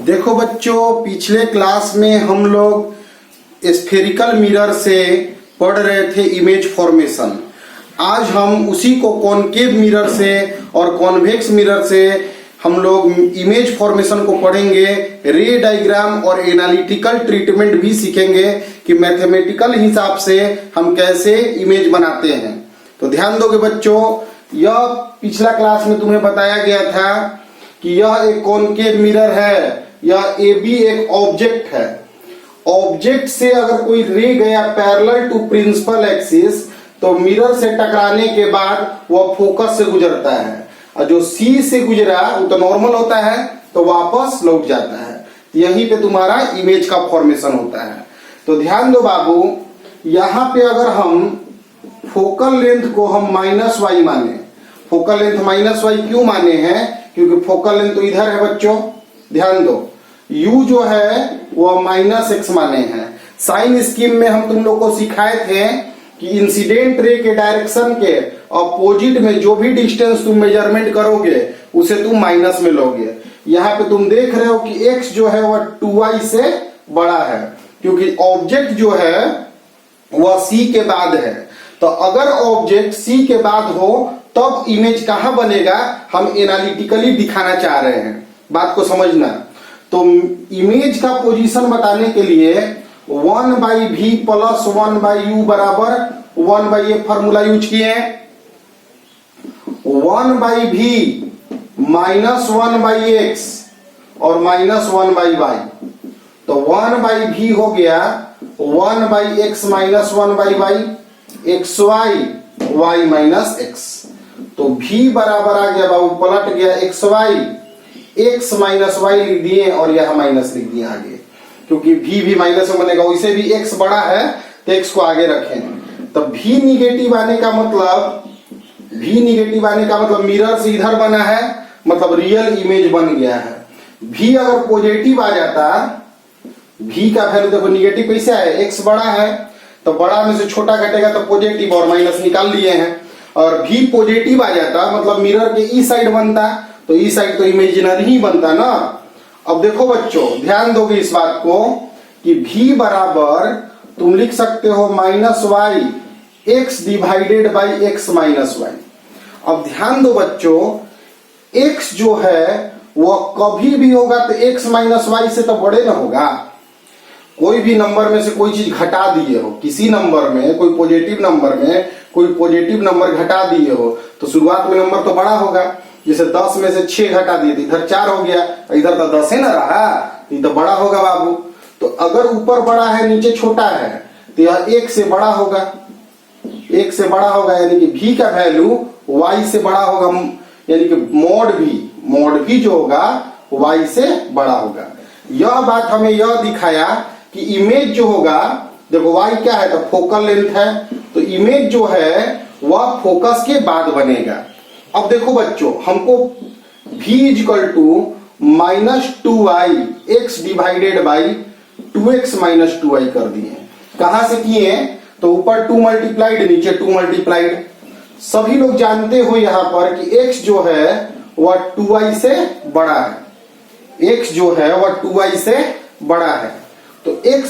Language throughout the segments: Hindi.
देखो बच्चों, पिछले क्लास में हम लोग स्फेरिकल मिरर से पढ़ रहे थे इमेज फॉर्मेशन। आज हम उसी को कॉनकेव मिरर से और कॉन्वेक्स मिरर से हम लोग इमेज फॉर्मेशन को पढ़ेंगे। रे डायग्राम और एनालिटिकल ट्रीटमेंट भी सीखेंगे कि मैथमेटिकल हिसाब से हम कैसे इमेज बनाते हैं। तो ध्यान दोगे बच्चों, यह पिछला क्लास में तुम्हें बताया गया था कि यह एक कॉनकेव मिरर है, यह ए बी एक ऑब्जेक्ट है। ऑब्जेक्ट से अगर कोई रे गया पैरेलल टू प्रिंसिपल एक्सिस तो मिरर से टकराने के बाद वह फोकस से गुजरता है, और जो सी से गुजरा वो तो नॉर्मल होता है तो वापस लौट जाता है। यहीं पे तुम्हारा इमेज का फॉर्मेशन होता है। तो ध्यान दो बाबू, यहाँ पे अगर हम फोकल लेंथ को हम -y माने, फोकल लेंथ -y क्यों माने हैं? क्योंकि फोकल लेंथ तो इधर है बच्चों। ध्यान दो, u जो है वो -x माने हैं। साइन स्कीम में हम तुम लोग को सिखाए थे कि इंसिडेंट रे के डायरेक्शन के अपोजिट में जो भी डिस्टेंस तुम मेजरमेंट करोगे उसे तुम माइनस में लोगे। यहाँ पे तुम देख रहे हो कि x जो है वह 2y से बड़ा है, क्योंकि ऑब्जेक्ट जो है वह c के बाद है। तो अगर ऑब्जेक्ट c के बाद हो तब इमेज कहां बनेगा, हम एनालिटिकली दिखाना चाह रहे हैं। बात को समझना। तो इमेज का पोजीशन बताने के लिए 1/v प्लस 1/u बराबर 1/a फॉर्मूला यूज किए। 1/v माइनस 1/x और माइनस 1/y, तो 1/v हो गया 1/x minus 1/y, xy y minus x। तो v बराबर आ गया बाबू, पलट गया xy, x माइनस y लिख दिए और यह माइनस लिख दिए आगे, क्योंकि v भी माइनस में बनेगा। वैसे भी x बड़ा है तो x को आगे रखें। तो v निगेटिव आने का मतलब, v निगेटिव आने का मतलब मिरर से इधर बना है, मतलब रियल इमेज बन गया है। v अगर पॉजिटिव आ जाता, v का वैल्यू देखो निगेटिव कैसे है, x बड़ा है तो बड़ा में से छोटा घटेगा तो पॉजिटिव और माइनस निकाल लिए हैं। और v पॉजिटिव आ जाता मतलब मिरर के ई साइड बनता, तो ई साइड तो इमेजिनरी ही बनता ना। अब देखो बच्चों, ध्यान दोगे इस बात को कि v बराबर तुम लिख सकते हो -y x divided by x minus y। अब ध्यान दो बच्चों, x जो है वह कभी भी होगा तो x माइनस y से तो बड़े ना होगा। कोई भी नंबर में से कोई चीज घटा दिए हो, किसी नंबर में कोई पॉजिटिव नंबर में कोई पॉजिटिव नंबर घटा दिए हो तो शुरुआत में नंबर तो बड़ा होगा। जैसे 10 में से 6 घटा दिए तो इधर 4 हो गया, इधर तो 10 है ना रहा, ये तो बड़ा होगा बाबू। तो अगर ऊपर बड़ा है नीचे छोटा है तो यह 1 से बड़ा होगा, 1 से बड़ा होगा, यानी कि v का वैल्यू y से बड़ा होगा, यानी कि मोड भी जो होगा y से बड़ा होगा। यह बात हमें यह दिखाया कि इमेज जो होगा, देखो y क्या है तो फोकल लेंथ है, तो इमेज जो है वह फोकस के बाद बनेगा। अब देखो बच्चों, हमको v equal to -2y x divided by 2x minus 2y कर दिए। कहां से किए? तो ऊपर 2 मल्टीप्लाइड, नीचे 2 मल्टीप्लाइड। सभी लोग जानते हो यहां पर कि x जो है वह 2y से बड़ा है, x जो है वह 2y से बड़ा है। तो x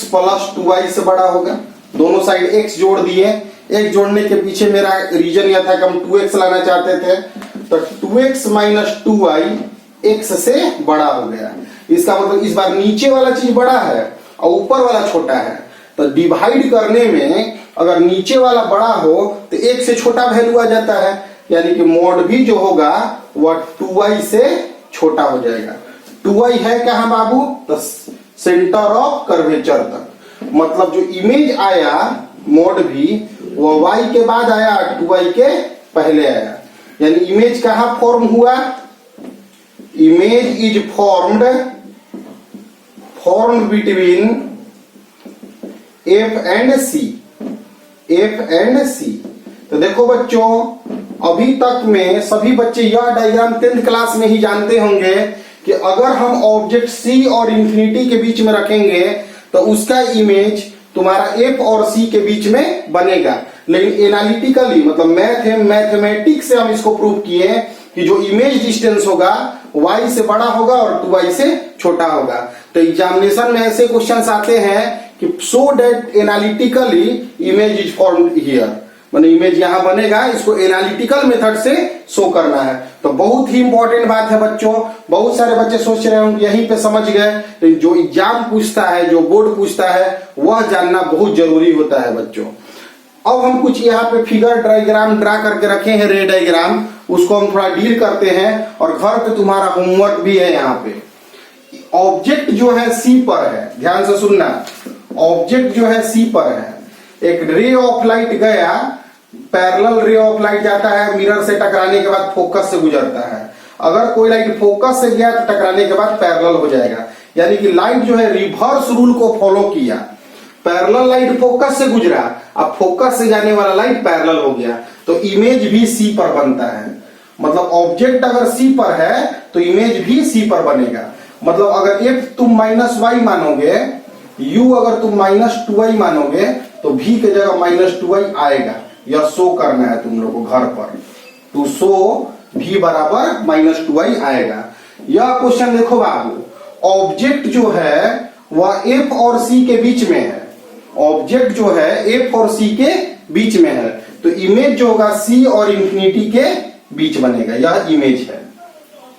प्लस 2y से बड़ा होगा। दोनों साइड x जोड़ दिए। x जोड़ने के पीछे मेरा रीजन यह था कि हम 2x लाना चाहते थे, तो 2x माइनस 2y x से बड़ा हो गया। इसका मतलब इस बार नीचे वाला चीज बड़ा है और ऊपर वाला छोटा है, तो डिवाइड करने में अगर नीचे वाला बड़ा हो तो 1 से छोटा वैल्यू आ जाता है, यानी कि मोड भी जो होगा वह 2y से छोटा हो जाएगा। 2y है कहां बाबू? तो सेंटर ऑफ कर्वेचर तक, मतलब जो इमेज आया मोड भी वो y के बाद आया, 2y के पहले आया। यानी इमेज कहां फॉर्म हुआ? Image is formed between f and c। तो देखो बच्चों, अभी तक में सभी बच्चे यह डायग्राम 10th क्लास में ही जानते होंगे कि अगर हम ऑब्जेक्ट c और इंफिनिटी के बीच में रखेंगे तो उसका इमेज तुम्हारा f और c के बीच में बनेगा। लेकिन एनालिटिकली मतलब मैथमेटिक्स से हम इसको प्रूव किए कि जो इमेज डिस्टेंस होगा y से बड़ा होगा और 2y से छोटा होगा। तो एग्जामिनेशन में ऐसे क्वेश्चंस आते हैं कि so that analytically image is formed here, माने इमेज यहां बनेगा, इसको एनालिटिकल मेथड से शो करना है। तो बहुत ही इंपॉर्टेंट बात है बच्चों। बहुत सारे बच्चे सोच रहे होंगे यहीं पे समझ गए, लेकिन जो एग्जाम पूछता है, जो बोर्ड पूछता है, वह जानना बहुत जरूरी होता है बच्चों। अब हम कुछ यहाँ पे फिगर डायग्राम ड्रा करके रखे हैं, रे डायग्राम, उसको हम थोड़ा डील करते हैं और घर पे तुम्हारा होमवर्क भी है। यहाँ पे ऑब्जेक्ट जो है सी पर है, ध्यान से सुनना, ऑब्जेक्ट जो है सी पर है। एक रे ऑफ लाइट गया, पैरेलल रे ऑफ लाइट जाता है, मिरर से टकराने के बाद फोकस से गुजरता है। अगर कोई लाइट फोकस से गया तो टकराने के बाद पैरेलल हो जाएगा, यानी कि लाइट जो है रिवर्स रूल को फॉलो किया। पैरेलल लाइट फोकस से गुजरा, अब फोकस से जाने वाला लाइट पैरेलल हो गया, तो इमेज भी सी पर बनता है। मतलब ऑब्जेक्ट अगर सी पर है तो इमेज भी सी पर बनेगा। मतलब अगर एफ तुम -y मानोगे, u अगर तुम -2y मानोगे, तो v की जगह -2y आएगा। यह शो करना है तुम लोग को घर पर, टू शो v बराबर -2y आएगा। यह क्वेश्चन देखो बाबू, ऑब्जेक्ट जो है वह f और c के बीच में है। ऑब्जेक्ट जो है f और c के बीच में है, तो इमेज जो होगा c और इंफिनिटी के बीच बनेगा। यह इमेज है।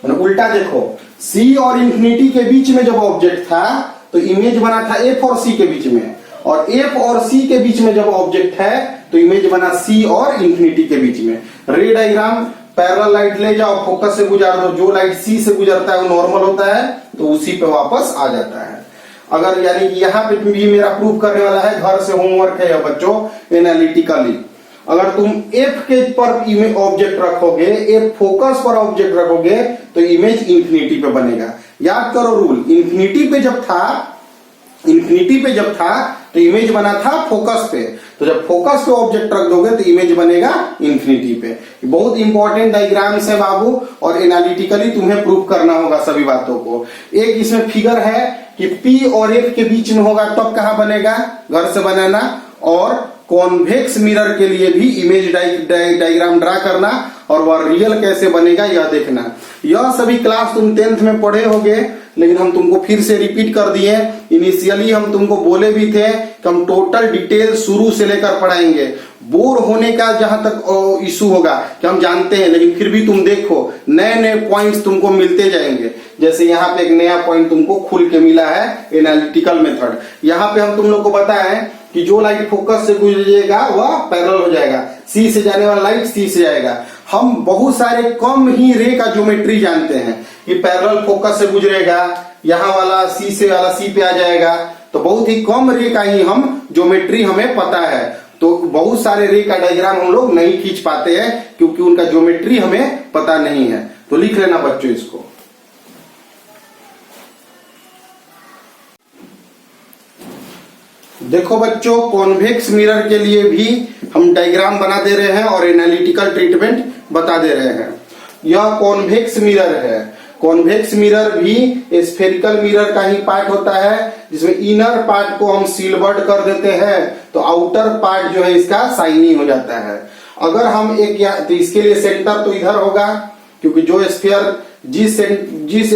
मतलब उल्टा देखो, c और इंफिनिटी के बीच में जब ऑब्जेक्ट था तो इमेज बना था f और c के बीच में, और f और c के बीच में जब ऑब्जेक्ट है तो इमेज बना c और इंफिनिटी के बीच में। रे डायग्राम, पैरेलल लाइट ले जाओ, फोकस से गुजार दो, जो लाइट c से गुजरता है वो नॉर्मल होता है, तो उसी पे वापस आ जाता है। अगर यानी कि यहाँ पे भी मेरा प्रूव करने वाला है, घर से होमवर्क है बच्चों, एनालिटिकली अगर तुम f के पर ऑब्जेक्ट रखोगे, f फोकस पर ऑब्जेक्ट रखोगे, तो इमेज इंफिनिटी पे बनेगा। याद करो रूल, इंफिनिटी पे जब था तो इमेज बना था फोकस पे, तो जब फोकस पे ऑब्जेक्ट रख दोगे तो इमेज बनेगा इंफिनिटी पे। बहुत इंपॉर्टेंट डायग्राम्स है बाबू, और एनालिटिकली तुम्हें प्रूव करना होगा सभी बातों को। एक इसमें फिगर है कि P और F के बीच में होगा, तब कहां बनेगा, घर से बनाना। और कॉन्वेक्स मिरर के लिए भी इमेज डायग्राम ड्रा करना, और वह रियल कैसे बनेगा यह देखना। यह सभी क्लास तुम 10th में पढ़े होगे, लेकिन हम तुमको फिर से रिपीट कर दिए। इनिशियली हम तुमको बोले भी थे कि हम टोटल डिटेल शुरू से लेकर पढ़ाएंगे। बोर होने का जहां तक इशू होगा कि हम जानते हैं, लेकिन फिर भी तुम देखो नए नए पॉइंट्स तुमको मिलते जाएंगे। जैसे यहाँ पे एक नया पॉइंट तुमको खुल के मिला है, एनालिटिकल मेथड। यहाँ पे हम तुम लोग को बताएं कि जो लाइट फोकस से गुजरेगा वह पैरेलल हो जाएगा, सी से जाने वाला लाइट सी से जाएगा। हम बहुत सारे कम ही रे का ज्योमेट्री जानते हैं कि पैरेलल फोकस से गुजरेगा, यहाँ वाला सी से वाला सी पे आ जाएगा, तो बहुत ही कम रे का ही हम ज्योमेट्री हमें पता है। तो बहुत सारे रे का डायग्राम हम लोग नहीं खींच पाते हैं क्योंकि उनका ज्योमेट्री हमें पता नहीं है। तो लिख लेना बच्चों इसको। देखो बच्चों, कॉन्वेक्स मिरर के लिए भी हम डायग्राम बना दे रहे हैं और एनालिटिकल ट्रीटमेंट बता दे रहे हैं। यह कॉन्वेक्स मिरर है। कॉन्वेक्स मिरर भी स्फेरिकल मिरर का ही पार्ट होता है, जिसमें इनर पार्ट को हम सिल्वर्ड कर देते हैं, तो आउटर पार्ट जो है इसका शाइनी हो जाता है। अगर हम तो इसके लिए सेंटर तो इधर होगा, क्योंकि जो स्फीयर जिस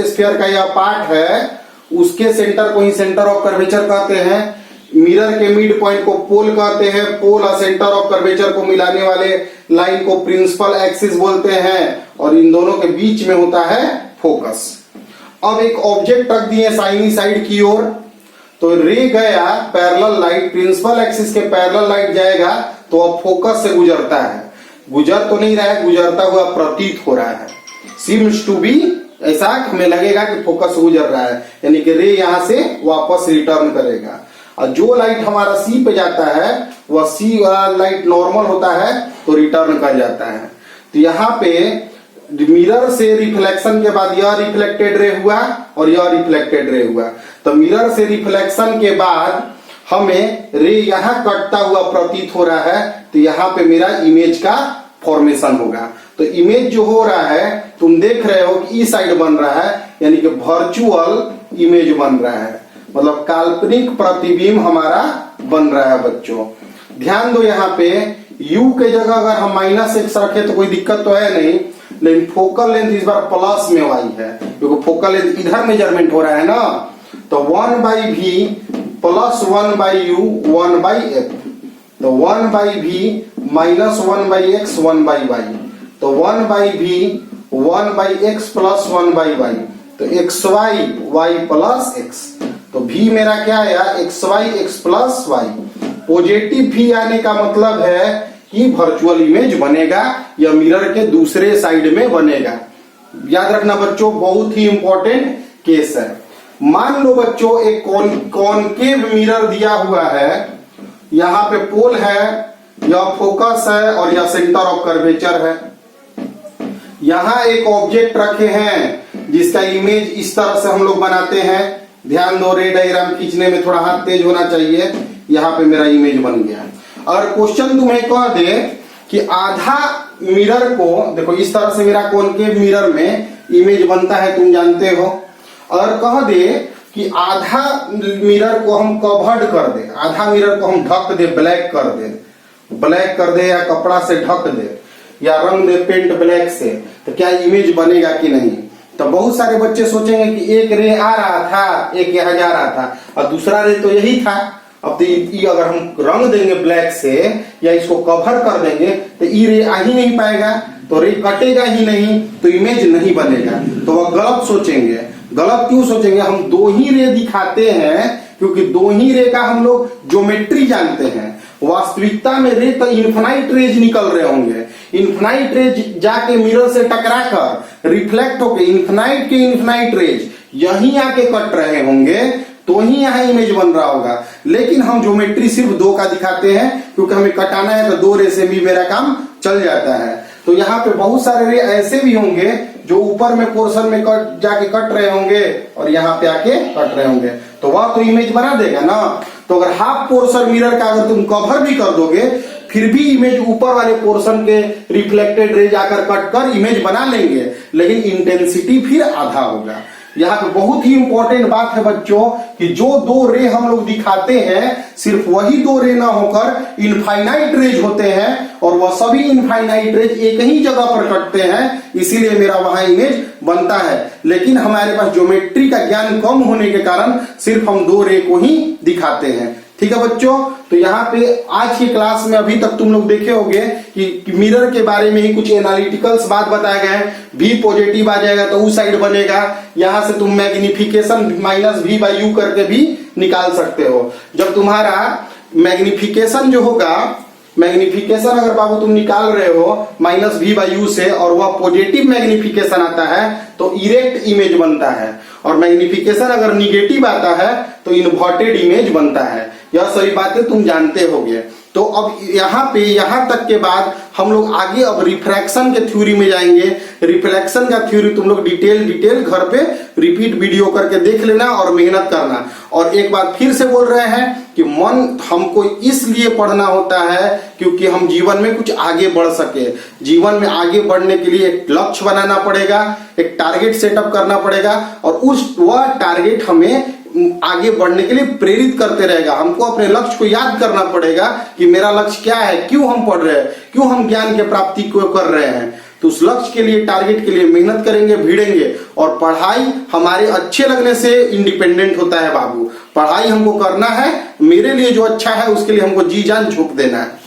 स्फीयर का यह पार्ट है उसके सेंटर को ही सेंटर ऑफ कर्वेचर कहते हैं। मिरर के मिड पॉइंट को पोल कहते हैं। पोल और सेंटर ऑफ कर्वेचर को मिलाने वाले लाइन को प्रिंसिपल एक्सिस बोलते हैं, और इन दोनों के बीच में होता है फोकस। अब एक ऑब्जेक्ट रख दिए शाइनी साइड की ओर, तो रे गया पैरेलल लाइट, प्रिंसिपल एक्सिस के पैरेलल लाइट जाएगा, तो अब फोकस से गुजरता है। गुजर तो नहीं रहा है, गुजरता हुआ प्रतीत हो रहा है। सीम्स टू बी, ऐसा हमें लगेगा कि फोकस गुजर रहा है, यानी कि रे यहां से वापस रिटर्न करेगा। और जो लाइट हमारा सी पे जाता है वह सी वाला लाइट नॉर्मल होता है तो रिटर्न कर जाता है। तो यहाँ पे मिरर से रिफ्लेक्शन के बाद यह रिफ्लेक्टेड रे हुआ और यह रिफ्लेक्टेड रे हुआ, तो मिरर से रिफ्लेक्शन के बाद हमें रे यहाँ कटता हुआ प्रतीत हो रहा है, तो यहाँ पे मेरा इमेज का फॉर्मेशन होगा। तो इमेज जो हो रहा है तुम देख रहे हो कि इस साइड बन रहा है, यानी कि वर्चुअल इमेज बन रहा है, मतलब काल्पनिक प्रतिबिंब हमारा बन रहा है बच्चों। ध्यान दो, यहाँ पे u के जगह अगर हम -x रखे तो कोई दिक्कत तो है नहीं, लेकिन फोकल लेंथ इस बार प्लस में y है क्योंकि फोकल लेंथ इधर मेजरमेंट हो रहा है ना। तो 1/v प्लस 1/u 1/f, तो 1/v माइनस 1/x 1/y, तो 1/v 1/x प्लस 1/y, तो xy y प्लस x, तो v मेरा क्या आया xy x plus y। Positive v आने का मतलब है कि वर्चुअल इमेज बनेगा या मिरर के दूसरे साइड में बनेगा। याद रखना बच्चों, बहुत ही इंपॉर्टेंट केस है। मान लो बच्चों एक कॉनकेव मिरर दिया हुआ है, यहां पे पोल है, यह फोकस है और यह सेंटर ऑफ कर्वेचर है। यहां एक ऑब्जेक्ट रखे हैं जिसका इमेज इस तरह से हम लोग बनाते हैं। ध्यान दो, रे डायग्राम खींचने में थोड़ा हाथ तेज होना चाहिए। यहां पे मेरा इमेज बन गया और क्वेश्चन तुम्हें कह दे कि आधा मिरर को देखो, इस तरह से मेरा कॉनकेव मिरर में इमेज बनता है, तुम जानते हो। और कह दे कि आधा मिरर को हम कवर्ड कर दे, आधा मिरर को हम ढक दे, ब्लैक कर दे या कपड़ा से ढक दे या रंग दे पेंट ब्लैक से, तो क्या इमेज बनेगा कि नहीं। तो बहुत सारे बच्चे सोचेंगे कि एक रे आ रहा था, एक यहाँ जा रहा था और दूसरा रे तो यही था। अब तो ये अगर हम रंग देंगे ब्लैक से या इसको कवर कर देंगे तो ये रे आ ही नहीं पाएगा, तो रे कटेगा ही नहीं, तो इमेज नहीं बनेगा। तो वह गलत सोचेंगे। गलत क्यों सोचेंगे? हम दो ही रे दिखाते हैं क्योंकि दो ही रे का हम लोग ज्योमेट्री जानते हैं। वास्तविकता में रे तो इन्फिनाइट रेज निकल रहे होंगे, इन्फिनाइट रेज जाके मिरर से टकरा कर रिफ्लेक्ट होके इन्फिनाइट के इन्फिनाइट रेज यहीं आके कट रहे होंगे, तो ही यहाँ इमेज बन रहा होगा। लेकिन हम ज्योमेट्री सिर्फ दो का दिखाते हैं क्योंकि हमें कटाना है, तो दो रे से भी मेरा काम चल जाता है। तो यहाँ पे बहुत सारे रे ऐसे भी होंगे जो ऊपर में पोर्शन में जाके कट रहे होंगे और यहाँ पे आके कट रहे होंगे, तो वह तो इमेज बना देगा ना। तो अगर हाफ पोर्शन मिरर का अगर तुम कवर भी कर दोगे फिर भी इमेज ऊपर वाले पोर्शन के रिफ्लेक्टेड रे जाकर कट कर इमेज बना लेंगे, लेकिन इंटेंसिटी फिर आधा होगा। यहाँ पे बहुत ही इंपॉर्टेंट बात है बच्चों कि जो दो रे हम लोग दिखाते हैं सिर्फ वही दो रे ना होकर इनफाइनाइट रेज होते हैं और वह सभी इनफाइनाइट रेज एक ही जगह पर कटते हैं, इसीलिए मेरा वहां इमेज बनता है। लेकिन हमारे पास ज्योमेट्री का ज्ञान कम होने के कारण सिर्फ हम दो रे को ही दिखाते हैं। ठीक है बच्चों, तो यहाँ पे आज की क्लास में अभी तक तुम लोग देखे होंगे कि मिरर के बारे में ही कुछ एनालिटिकल्स बात बताए गए हैं। v पॉजिटिव आ जाएगा तो उस साइड बनेगा, यहां से तुम मैग्निफिकेशन -v/u करके भी निकाल सकते हो। जब तुम्हारा मैग्निफिकेशन जो होगा, मैग्निफिकेशन अगर बाबू तुम निकाल रहे हो -v/u से और वह पॉजिटिव मैग्निफिकेशन आता है तो इरेक्ट इमेज बनता है, और मैग्निफिकेशन अगर निगेटिव आता है तो इन्वर्टेड इमेज बनता है। यह सभी बातें तुम जानते होगे। तो अब यहाँ पे यहाँ तक के बाद हम लोग आगे अब रिफ्रैक्शन के थ्योरी में जाएंगे। रिफ्लेक्शन का थ्योरी तुम लोग डिटेल घर पे रिपीट वीडियो करके देख लेना और मेहनत करना। और एक बात फिर से बोल रहे हैं कि मन हमको इसलिए पढ़ना होता है क्योंकि हम जीवन में कुछ आगे बढ़ सके। जीवन में आगे बढ़ने के लिए एक लक्ष्य बनाना पड़ेगा, एक टारगेट सेटअप करना पड़ेगा और वह टारगेट हमें आगे बढ़ने के लिए प्रेरित करते रहेगा। हमको अपने लक्ष्य को याद करना पड़ेगा कि मेरा लक्ष्य क्या है, क्यों हम पढ़ रहे हैं, क्यों हम ज्ञान के प्राप्ति को कर रहे हैं। तो उस लक्ष्य के लिए, टारगेट के लिए मेहनत करेंगे, भिड़ेंगे। और पढ़ाई हमारे अच्छे लगने से इंडिपेंडेंट होता है बाबू। पढ़ाई हमको करना है, मेरे लिए जो अच्छा है उसके लिए हमको जी जान झोंक देना है।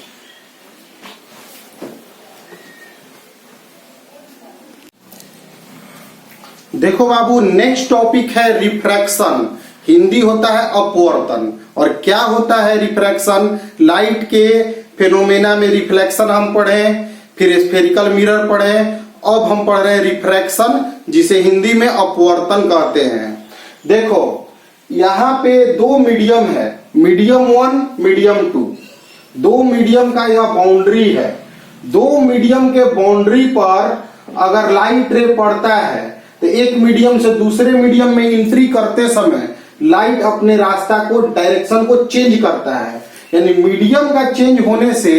देखो बाबू, नेक्स्ट टॉपिक है रिफ्रैक्शन। हिंदी होता है अपवर्तन। और क्या होता है रिफ्रैक्शन? लाइट के फेनोमेना में रिफ्लेक्शन हम पढ़े, फिर स्फेरिकल मिरर पढ़े, अब हम पढ़ रहे हैं रिफ्रैक्शन, जिसे हिंदी में अपवर्तन कहते हैं। देखो यहाँ पे दो मीडियम है, मीडियम 1, मीडियम 2। दो मीडियम का यह बाउंड्री है। दो मीडियम के बाउंड्री पर अगर लाइट रे पड़ता है तो एक मीडियम से दूसरे मीडियम में एंट्री करते समय लाइट अपने रास्ता को, डायरेक्शन को चेंज करता है। यानी मीडियम का चेंज होने से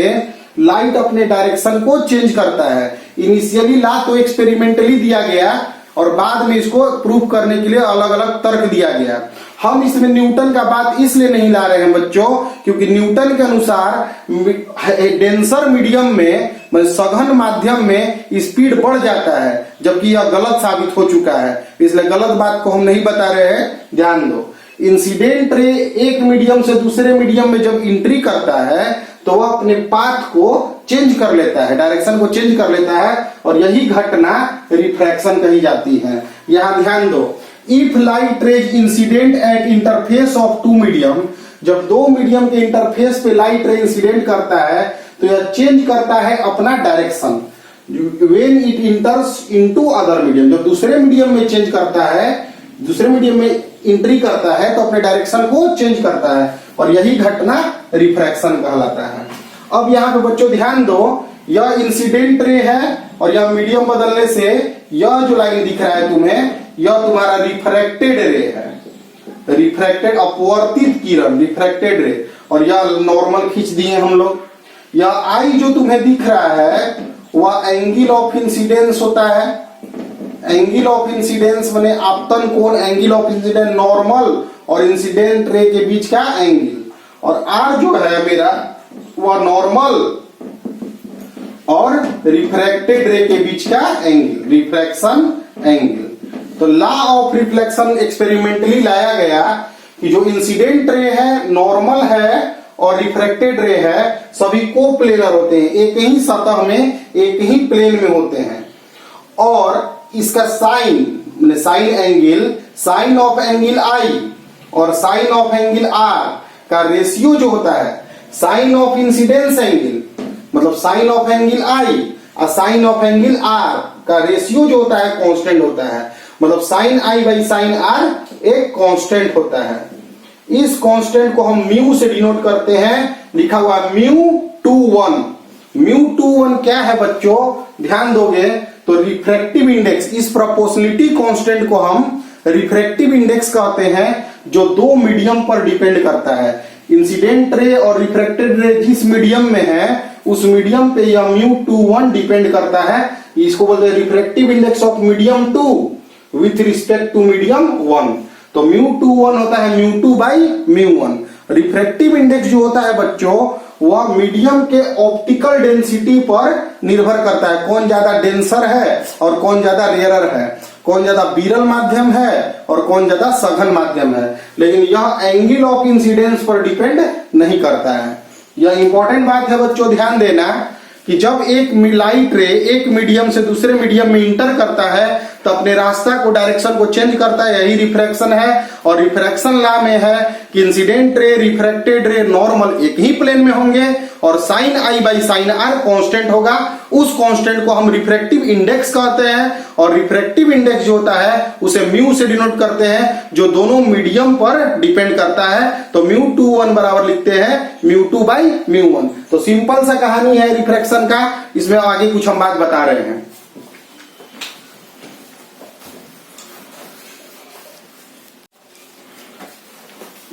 लाइट अपने डायरेक्शन को चेंज करता है। इनिशियली ला तो एक्सपेरिमेंटली दिया गया और बाद में इसको प्रूव करने के लिए अलग अलग तर्क दिया गया। हम इसमें न्यूटन का बात इसलिए नहीं ला रहे हैं बच्चों, क्योंकि न्यूटन के अनुसार डेंसर मीडियम में सघन माध्यम में स्पीड बढ़ जाता है, जबकि यह गलत साबित हो चुका है, इसलिए गलत बात को हम नहीं बता रहे हैं, ध्यान दो। इंसिडेंट रे एक मीडियम से दूसरे मीडियम में जब एंट्री करता है तो वह अपने पाथ को चेंज कर लेता है, डायरेक्शन को चेंज कर लेता है, और यही घटना रिफ्रैक्शन कही जाती है। यहां ध्यान दो, if light rays incident at interface of two medium, जब दो मीडियम के इंटरफेस पे लाइट रे इंसिडेंट करता है तो यह चेंज करता है अपना direction when it इंटर्स into other medium, जब दूसरे मीडियम में चेंज करता है, दूसरे मीडियम में एंट्री करता है तो अपने डायरेक्शन को चेंज करता है, और यही घटना रिफ्रैक्शन कहलाता है। अब यहाँ पे बच्चों ध्यान दो, यह इंसिडेंट रे है और यह मीडियम बदलने से यह जो लाइन दिख रहा है तुम्हें, यह तुम्हारा रिफ्रैक्टेड रे है, रिफ्रैक्टेड अपवर्तित किरण, रिफ्रैक्टेड रे, और यह नॉर्मल खींच दिए हम लोग। यह आई जो तुम्हें दिख रहा है वह एंगल ऑफ इंसिडेंस होता है, एंगल ऑफ इंसिडेंस माने आपतन कोण, एंगल ऑफ इंसिडेंस नॉर्मल और इंसिडेंट रे के बीच का एंगल, और आर जो है मेरा वह नॉर्मल और रिफ्रैक्टेड रे के बीच का एंगल, रिफ्रैक्शन एंगल। तो लॉ ऑफ रिफ्लेक्शन एक्सपेरिमेंटली लाया गया कि जो इंसिडेंट रे है, नॉर्मल है और रिफ्रैक्टेड रे है, सभी को प्लेनर होते हैं, एक ही सतह में एक ही प्लेन में होते हैं, और इसका sine sine angle, sine of angle I और साइन ऑफ एंगल आर का रेशियो जो होता है, साइन ऑफ इंसिडेंस एंगल मतलब साइन ऑफ एंगल आई और साइन ऑफ एंगल आर का रेशियो जो होता है कांस्टेंट होता है, मतलब sine I by sine R एक कांस्टेंट होता है। इस कांस्टेंट को हम म्यू से डिनोट करते हैं, लिखा हुआ μ21। μ21 क्या है बच्चों, ध्यान दोगे तो रिफ्रैक्टिव इंडेक्स, इस प्रोपोर्शनलिटी कांस्टेंट को हम रिफ्रैक्टिव इंडेक्स कहते हैं, जो दो मीडियम पर डिपेंड करता है। इंसिडेंट रे और रिफ्रैक्टेड रे जिस मीडियम में है उस मीडियम पे यह μ21 डिपेंड करता है, इसको बोलते हैं refractive index of medium 2 with respect to medium 1। तो μ21 होता है μ2 बाई μ1। रिफ्रैक्टिव इंडेक्स जो होता है बच्चों वह मीडियम के ऑप्टिकल डेंसिटी पर निर्भर करता है, कौन ज्यादा डेंसर है और कौन ज्यादा रेयरर है, कौन ज्यादा विरल माध्यम है और कौन ज्यादा सघन माध्यम है, लेकिन यह एंगल ऑफ इंसिडेंस पर डिपेंड नहीं करता है। यह इंपॉर्टेंट बात है बच्चों, ध्यान देना कि जब एक लाइट रे एक मीडियम से दूसरे मीडियम में इंटर करता है तो अपने रास्ता को, डायरेक्शन को चेंज करता है, यही रिफ्रैक्शन है। और रिफ्रैक्शन लॉ में है कि इंसिडेंट रे, रिफ्रैक्टेड रे नॉर्मल एक ही प्लेन में होंगे और sine I by sine R constant होगा, उस कांस्टेंट को हम रिफ्रैक्टिव इंडेक्स कहते हैं, और रिफ्रैक्टिव इंडेक्स जो होता है उसे म्यू से डिनोट करते हैं, जो दोनों मीडियम पर डिपेंड करता है। तो μ21 बराबर लिखते हैं μ2 बाई μ1। तो सिंपल सा कहानी है रिफ्रैक्शन का, इसमें आगे कुछ हम बात बता रहे हैं।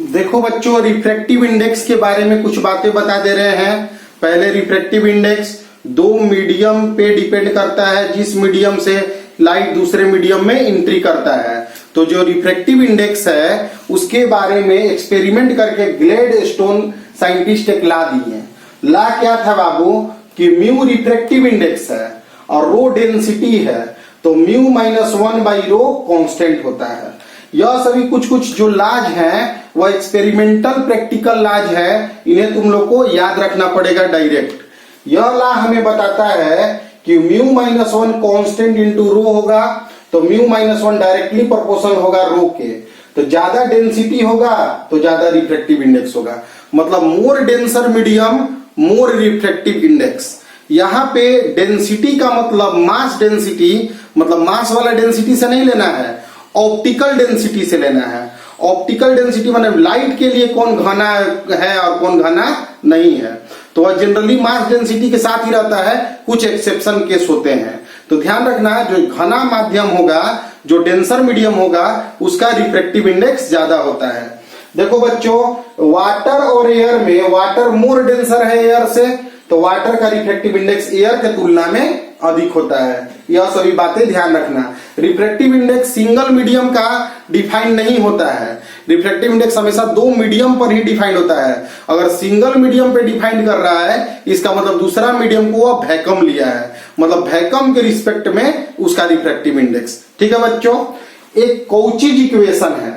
देखो बच्चों, रिफ्रैक्टिव इंडेक्स के बारे में कुछ बातें बता दे रहे हैं। पहले रिफ्रैक्टिव इंडेक्स दो मीडियम पे डिपेंड करता है, जिस मीडियम से लाइट दूसरे मीडियम में एंट्री करता है। तो जो रिफ्रैक्टिव इंडेक्स है उसके बारे में एक्सपेरिमेंट करके ग्लैडस्टोन साइंटिस्ट एक ला दिए। ला क्या था बाबू कि म्यू रिफ्रैक्टिव इंडेक्स है और रो डेंसिटी है, तो μ-1 बाई रो कांस्टेंट होता है। यह सभी कुछ कुछ जो लाज हैं वह एक्सपेरिमेंटल प्रैक्टिकल लाज है, इन्हें तुम लोग को याद रखना पड़ेगा डायरेक्ट। यह ला हमें बताता है कि μ-1 कांस्टेंट इंटू रो होगा, तो μ-1 डायरेक्टली प्रोपोर्शनल होगा रो के। तो ज्यादा डेंसिटी होगा तो ज्यादा रिफ्रैक्टिव इंडेक्स होगा, मतलब मोर डेंसर मीडियम मोर रिफ्रैक्टिव इंडेक्स। यहाँ पे डेंसिटी का मतलब मास डेंसिटी, मतलब मास वाला डेंसिटी से नहीं लेना है, ऑप्टिकल डेंसिटी से लेना है। ऑप्टिकल डेंसिटी माने लाइट के लिए कौन घना है और कौन घना नहीं है, तो वह जनरली मास डेंसिटी के साथ ही रहता है, कुछ एक्सेप्शन केस होते हैं। तो ध्यान रखना, जो घना माध्यम होगा, जो डेंसर मीडियम होगा, उसका रिफ्रैक्टिव इंडेक्स ज्यादा होता है। देखो बच्चों, वाटर और एयर में वाटर मोर डेंसर है एयर से, तो वाटर का रिफ्रैक्टिव इंडेक्स एयर के तुलना में अधिक होता है। यह सभी बातें ध्यान रखना। रिफ्रैक्टिव इंडेक्स सिंगल मीडियम का डिफाइन नहीं होता है, रिफ्रैक्टिव इंडेक्स हमेशा दो मीडियम पर ही डिफाइंड होता है। अगर सिंगल मीडियम पे डिफाइंड कर रहा है इसका मतलब दूसरा मीडियम को वह वैक्यूम लिया है, मतलब वैक्यूम के रिस्पेक्ट में उसका रिफ्रैक्टिव इंडेक्स। ठीक है बच्चों, एक कौचिज इक्वेशन है।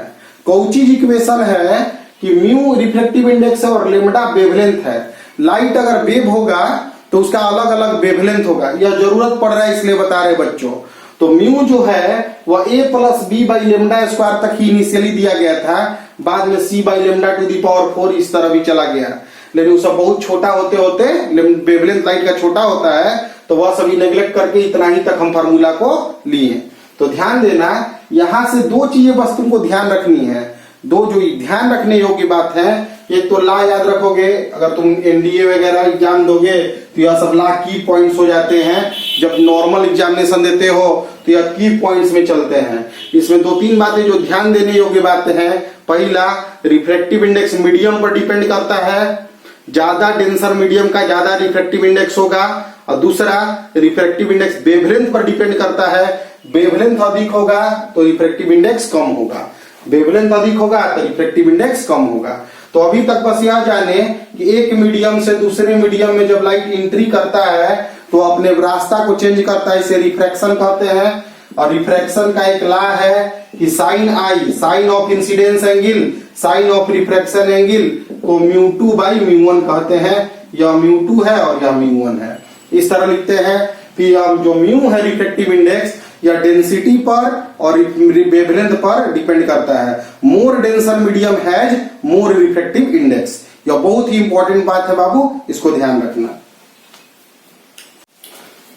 कौचिज इक्वेशन है कि म्यू रिफ्रैक्टिव इंडेक्स है और लेमडा वेवलेंथ है। लाइट अगर वेव होगा तो उसका अलग अलग वेवलेंथ होगा, यह जरूरत पड़ रहा है इसलिए बता रहे बच्चों। तो म्यू जो है वह a plus B by lambda square तक ही इनिशियली दिया गया था, बाद में c by lambda to the power 4 इस तरह भी चला गया, लेकिन वो सब बहुत छोटा होते होते वेवलेंथ लाइट का छोटा होता है तो वह सभी नेग्लेक्ट करके इतना ही तक हम फार्मूला को लिए। तो ध्यान देना, यहां से दो चीजें बस तुमको ध्यान रखनी है, दो जो ध्यान रखने योग्य बात है। एक तो ला याद रखोगे, अगर तुम एनडीए वगैरह एग्जाम दोगे तो यह सब ला की पॉइंट्स हो जाते हैं। जब नॉर्मल एग्जामिनेशन देते हो तो यह की पॉइंट्स में चलते हैं। इसमें दो तीन बातें जो ध्यान देने योग्य बातें हैं। पहला, रिफ्रैक्टिव इंडेक्स मीडियम पर डिपेंड करता है, ज्यादा डेंसर मीडियम का ज्यादा रिफ्रैक्टिव इंडेक्स होगा। और दूसरा, रिफ्रैक्टिव इंडेक्स वेवलेंथ पर डिपेंड करता है, वेवलेंथ अधिक होगा तो रिफ्रैक्टिव इंडेक्स कम होगा, वेवलेंथ अधिक होगा तो रिफ्रैक्टिव इंडेक्स कम होगा। तो अभी तक बस यह जाने कि एक मीडियम से दूसरे मीडियम में जब लाइट एंट्री करता है तो अपने रास्ता को चेंज करता है, इसे रिफ्रैक्शन कहते हैं। और रिफ्रैक्शन का एक लॉ है कि sine I, sine of incidence angle, sine of refraction angle को mu two by mu one कहते हैं। यह म्यू टू है और यह म्यू वन है। इस तरह लिखते हैं कि जो म्यू है रिफ्रैक्टिव इंडेक्स या डेंसिटी पर और वेवलेंथ पर डिपेंड करता है। मोर denser medium has more refractive index. यह बहुत ही इंपॉर्टेंट बात है बाबू, इसको ध्यान रखना।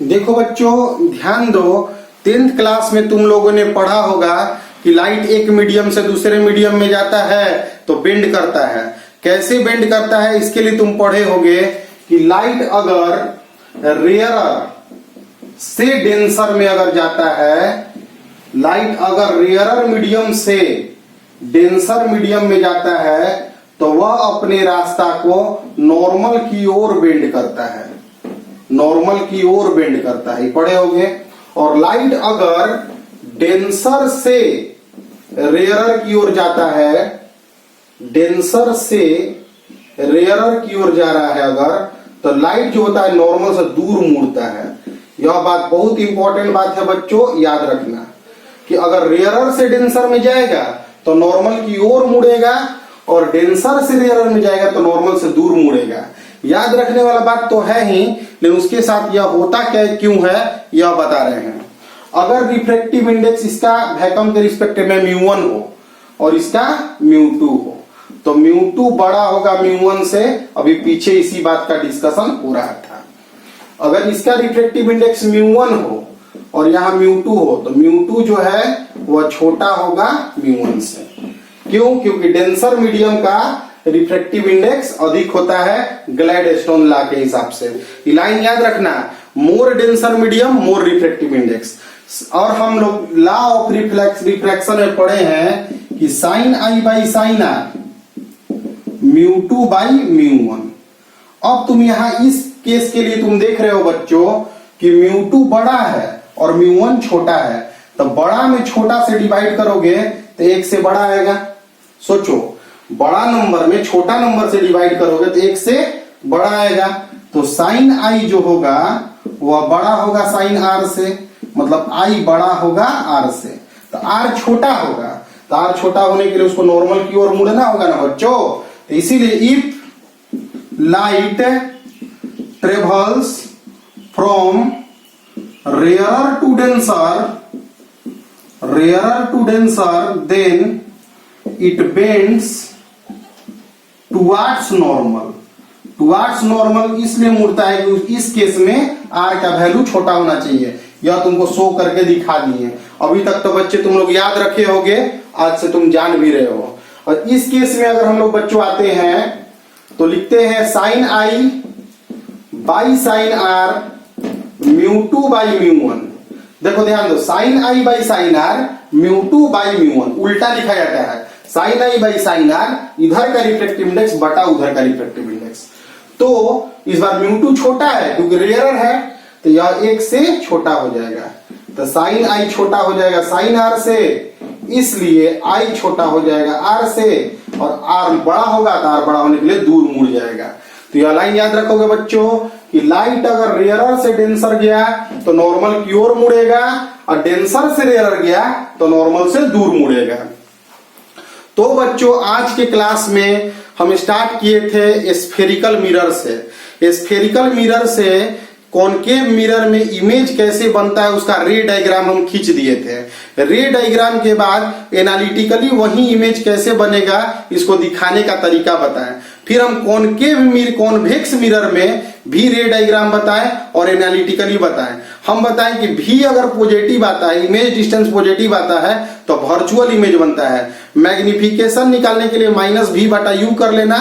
देखो बच्चों ध्यान दो, 10th क्लास में तुम लोगों ने पढ़ा होगा कि लाइट एक मीडियम से दूसरे मीडियम में जाता है तो बेंड करता है। कैसे बेंड करता है इसके लिए तुम पढ़े होगे कि लाइट अगर रेयरर से डेंसर में अगर जाता है, लाइट अगर रेयरर मीडियम से डेंसर मीडियम में जाता है तो वह अपने रास्ता को नॉर्मल की ओर बेंड करता है, नॉर्मल की ओर बेंड करता है, पढ़े होंगे। और लाइट अगर डेंसर से रेयरर की ओर जाता है, डेंसर से रेयरर की ओर जा रहा है अगर, तो लाइट जो होता है नॉर्मल से दूर मुड़ता है। यह बात बहुत इंपॉर्टेंट बात है बच्चों, याद रखना कि अगर रेयरर से डेंसर में जाएगा तो नॉर्मल की ओर मुड़ेगा और डेंसर से रेयरर में जाएगा तो नॉर्मल से दूर मुड़ेगा। याद रखने वाला बात तो है ही, लेकिन उसके साथ यह होता क्या क्यों है यह बता रहे हैं। अगर रिफ्रैक्टिव इंडेक्स इसका वैक्यूम के रिस्पेक्ट में म्यू1 हो और इसका म्यू2 हो तो म्यू2 बड़ा होगा म्यू1 से। अभी पीछे इसी बात का डिस्कशन हो रहा था। अगर इसका रिफ्रैक्टिव इंडेक्स म्यू1 हो और यहाँ म्यू2 हो तो म्यू2 जो है वह छोटा होगा म्यू1 से। क्यों? क्योंकि डेंसर मीडियम का रिफ्रैक्टिव इंडेक्स अधिक होता है ग्लैडस्टोन लॉ के हिसाब से। ये लाइन याद रखना, मोर डेंसर मीडियम मोर रिफ्रैक्टिव इंडेक्स। और हम लोग लॉ ऑफ रिफ्रैक्शन में पढ़े हैं कि sine I by sine R mu two by mu one. अब तुम यहाँ इस केस के लिए तुम देख रहे हो बच्चों कि म्यू2 बड़ा है और म्यू1 छोटा है, तो बड़ा में छोटा से डिवाइड करोगे तो एक से बड़ा आएगा। सोचो, बड़ा नंबर में छोटा नंबर से डिवाइड करोगे तो एक से बड़ा आएगा। तो साइन आई जो होगा वह बड़ा होगा साइन आर से, मतलब आई बड़ा होगा आर से। तो आर छोटा होगा, तो आर छोटा होने के लिए उसको नॉर्मल की ओर मुड़ना होगा ना बच्चों। तो इसीलिए if light travels from rarer to denser then it bends towards normal. Towards normal इसलिए मुड़ता है कि इस केस में आर का वैल्यू छोटा होना चाहिए। यह तुमको शो करके दिखा दिए। अभी तक तो बच्चे तुम लोग याद रखे होंगे, आज से तुम जान भी रहे हो। और इस केस में अगर हम लोग बच्चों आते हैं तो लिखते हैं sine I by sine R mu two by mu one. देखो ध्यान दो, sine I by sine R mu two by mu one उल्टा लिखा जाता है। Sine I by sine R इधर का रिफ्रैक्टिव इंडेक्स बटा उधर का रिफ्रैक्टिव इंडेक्स। तो इस बार म्यू2 छोटा है क्योंकि रेयरर है, तो यह एक से छोटा हो जाएगा। तो साइन आई छोटा हो जाएगा साइन आर से, इसलिए I छोटा हो जाएगा R से और R बड़ा होगा तो R बड़ा होने के लिए दूर मुड़ जाएगा। तो यह लाइन याद रखोगे बच्चों कि लाइट अगर रेयरर से डेंसर गया तो नॉर्मल की ओर मुड़ेगा और डेंसर से रेयरर गया तो नॉर्मल से दूर मुड़ेगा। तो बच्चों आज के क्लास में हम स्टार्ट किए थे स्फेरिकल मिरर से। स्फेरिकल मिरर से कॉनकेव मिरर में इमेज कैसे बनता है उसका रे डायग्राम हम खींच दिए थे। रे डायग्राम के बाद एनालिटिकली वही इमेज कैसे बनेगा इसको दिखाने का तरीका बताएं। फिर हम कॉन्वेक्स मिरर में भी रे डायग्राम बताएं और एनालिटिकली बताएं। हम बताएं कि भी अगर पॉजिटिव आता है, इमेज डिस्टेंस पॉजिटिव आता है तो वर्चुअल इमेज बनता है। मैग्निफिकेशन निकालने के लिए -v/u कर लेना।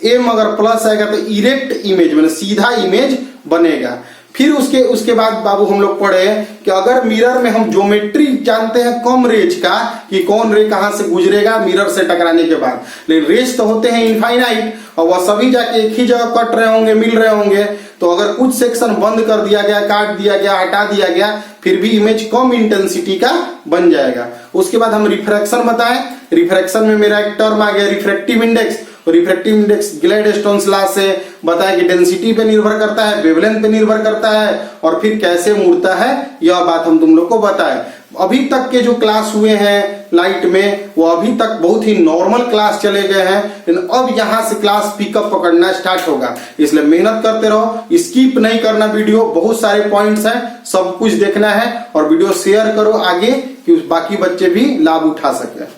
m अगर प्लस आएगा तो इरेक्ट इमेज मतलब सीधा इमेज बनेगा। फिर उसके बाद बाबू हम लोग पढ़े कि अगर मिरर में हम ज्योमेट्री जानते हैं कम रेंज का कि कौन रे कहां से गुजरेगा मिरर से टकराने के बाद, लेकिन रेंज तो होते हैं इनफाइनाइट और वह सभी जाके एक ही जगह कट रहे होंगे, मिल रहे होंगे। तो अगर कुछ सेक्शन बंद कर दिया गया, काट दिया गया, हटा दिया गया, फिर भी इमेज कम इंटेंसिटी का बन जाएगा। उसके बाद हम रिफ्रैक्शन बताएं। रिफ्रैक्शन में मेरा एक टर्म आ गया refractive index. Refractive index Gladstone's law से बताया कि डेंसिटी पे निर्भर करता है, वेवलेंथ पे निर्भर करता है और फिर कैसे मुड़ता है यह बात हम तुम लोग को बताए। अभी तक के जो क्लास हुए हैं लाइट में वो अभी तक बहुत ही नॉर्मल क्लास चले गए हैं, लेकिन अब यहाँ से क्लास पिकअप पकड़ना स्टार्ट होगा। इसलिए मेहनत करते रहो, स्किप नहीं करना वीडियो, बहुत सारे पॉइंट्स हैं, सब कुछ देखना है और वीडियो शेयर करो आगे कि बाकी बच्चे भी लाभ उठा सके।